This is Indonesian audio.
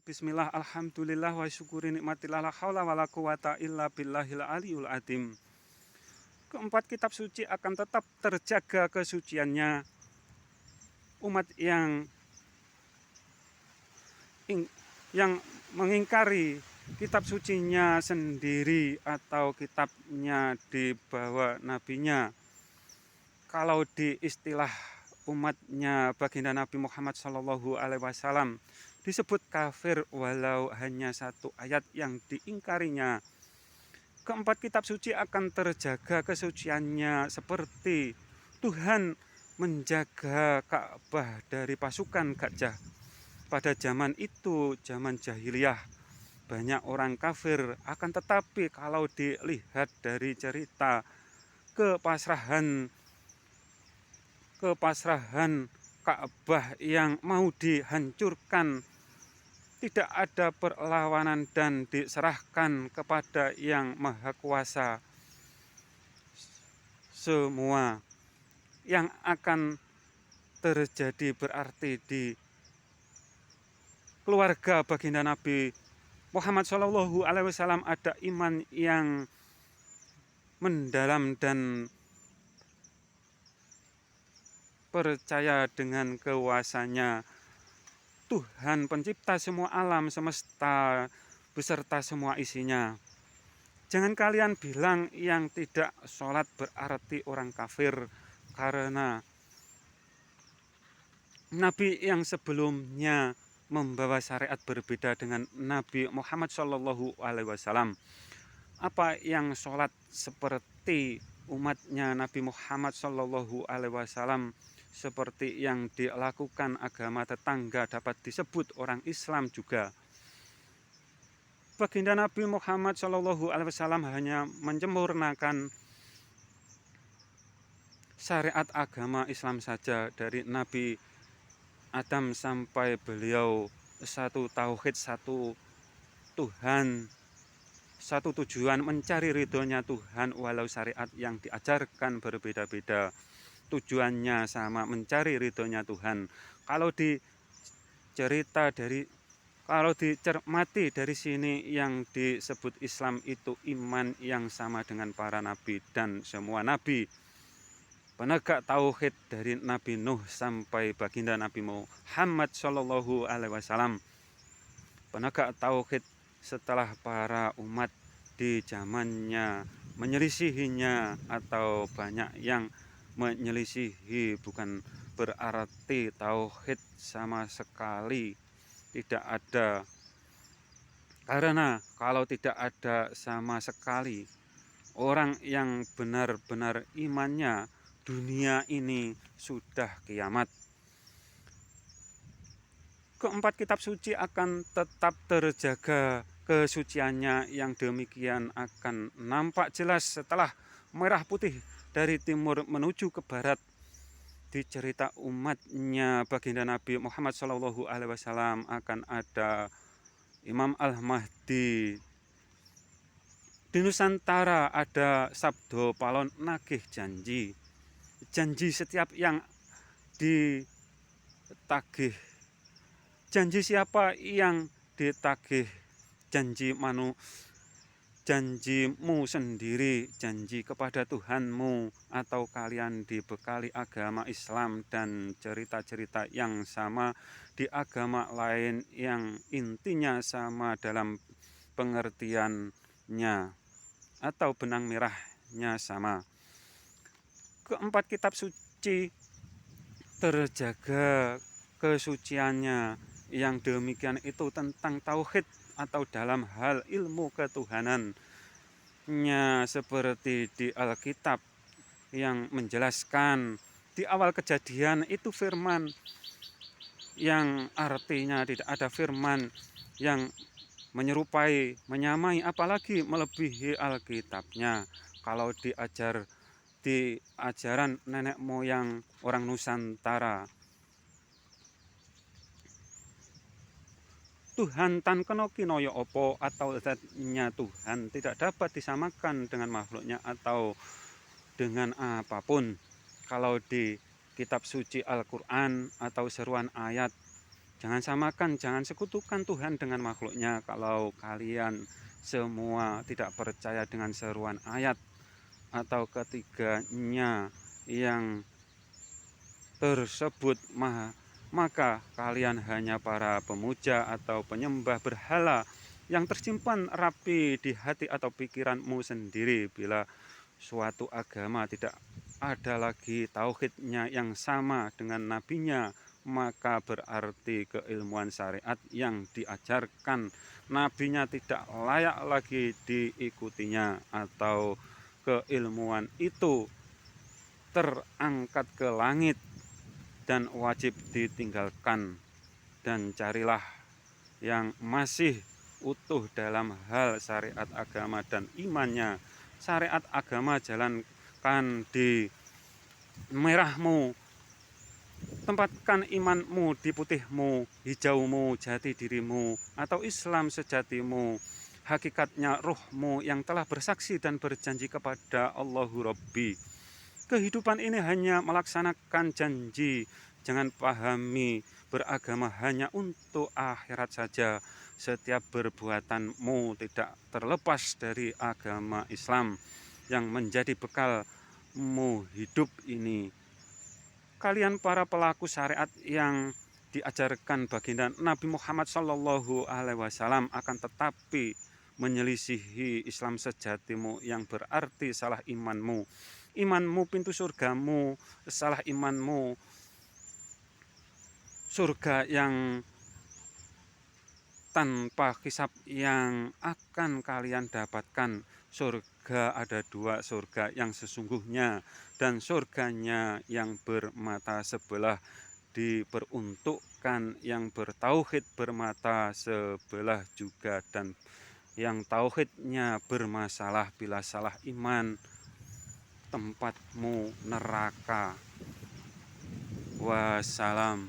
Bismillah, alhamdulillah, wa syukuri nikmatillah, la haula wala quwata illa billahil aliyul azim. Keempat kitab suci akan tetap terjaga kesuciannya. Umat yang mengingkari kitab sucinya sendiri atau kitabnya dibawa nabinya, kalau di istilah umatnya baginda Nabi Muhammad SAW disebut kafir walau hanya satu ayat yang diingkarinya. Keempat kitab suci akan terjaga kesuciannya seperti Tuhan menjaga Ka'bah dari pasukan gajah. Pada zaman itu, zaman jahiliyah, banyak orang kafir, akan tetapi kalau dilihat dari cerita kepasrahan Ka'bah yang mau dihancurkan, tidak ada perlawanan dan diserahkan kepada Yang Maha Kuasa. Semua yang akan terjadi berarti di keluarga baginda Nabi Muhammad SAW ada iman yang mendalam dan percaya dengan kuasanya Tuhan pencipta semua alam semesta beserta semua isinya. Jangan kalian bilang yang tidak sholat berarti orang kafir, karena Nabi yang sebelumnya membawa syariat berbeda dengan Nabi Muhammad SAW. Apa yang sholat seperti umatnya Nabi Muhammad SAW, seperti yang dilakukan agama tetangga dapat disebut orang Islam juga. Baginda Nabi Muhammad SAW hanya menyempurnakan syariat agama Islam saja, dari Nabi Adam sampai beliau satu tauhid, satu Tuhan, satu tujuan, mencari ridhonya Tuhan. Walau syariat yang diajarkan berbeda-beda, tujuannya sama, mencari ridhonya Tuhan. Kalau dicermati dari sini, yang disebut Islam itu iman yang sama dengan para nabi dan semua nabi. Penegak tauhid dari Nabi Nuh sampai baginda Nabi Muhammad SAW. Penegak tauhid setelah para umat di zamannya menyelisihinya atau banyak yang menyelisihi, bukan berarti tauhid sama sekali tidak ada. Karena kalau tidak ada sama sekali, orang yang benar-benar imannya, dunia ini sudah kiamat. Keempat kitab suci akan tetap terjaga kesuciannya. Yang demikian akan nampak jelas setelah merah putih dari timur menuju ke barat. Di cerita umatnya baginda Nabi Muhammad SAW akan ada Imam Al-Mahdi. Di Nusantara ada Sabdo Palon nagih janji. Janji setiap yang ditagih. Janji siapa yang ditagih? Janjimu sendiri, janji kepada Tuhanmu, atau kalian dibekali agama Islam dan cerita-cerita yang sama di agama lain yang intinya sama dalam pengertiannya atau benang merahnya sama. Keempat kitab suci terjaga kesuciannya. Yang demikian itu tentang tauhid atau dalam hal ilmu ketuhanannya, seperti di Alkitab yang menjelaskan di awal kejadian itu firman, yang artinya tidak ada firman yang menyerupai, menyamai, apalagi melebihi Alkitabnya. Kalau di ajaran nenek moyang orang Nusantara, Tuhan tan kena kinaya apa, atau zatnya Tuhan tidak dapat disamakan dengan makhluknya atau dengan apapun. Kalau di kitab suci Al-Quran atau seruan ayat Jangan samakan, jangan sekutukan Tuhan dengan makhluknya. Kalau kalian semua tidak percaya dengan seruan ayat atau ketiganya yang tersebut, maka kalian hanya para pemuja atau penyembah berhala yang tersimpan rapi di hati atau pikiranmu sendiri. Bila suatu agama tidak ada lagi tauhidnya yang sama dengan nabinya, maka berarti keilmuan syariat yang diajarkan nabinya tidak layak lagi diikutinya, atau keilmuan itu terangkat ke langit dan wajib ditinggalkan. Dan carilah yang masih utuh dalam hal syariat agama dan imannya. Syariat agama jalankan di merahmu, tempatkan imanmu di putihmu, hijaumu, jati dirimu, atau Islam sejatimu. Hakikatnya ruhmu yang telah bersaksi dan berjanji kepada Allahu Rabbi. Kehidupan ini hanya melaksanakan janji. Jangan pahami beragama hanya untuk akhirat saja. Setiap perbuatanmu tidak terlepas dari agama Islam yang menjadi bekalmu hidup ini. Kalian para pelaku syariat yang diajarkan baginda Nabi Muhammad SAW akan tetapi menyelisihi Islam sejatimu, yang berarti salah imanmu. Imanmu pintu surgamu, salah imanmu surga yang tanpa hisab yang akan kalian dapatkan. Surga ada dua, surga yang sesungguhnya dan surganya yang bermata sebelah diperuntukkan yang bertauhid bermata sebelah juga, dan yang tauhidnya bermasalah. Bila salah iman, tempatmu neraka. Wassalam.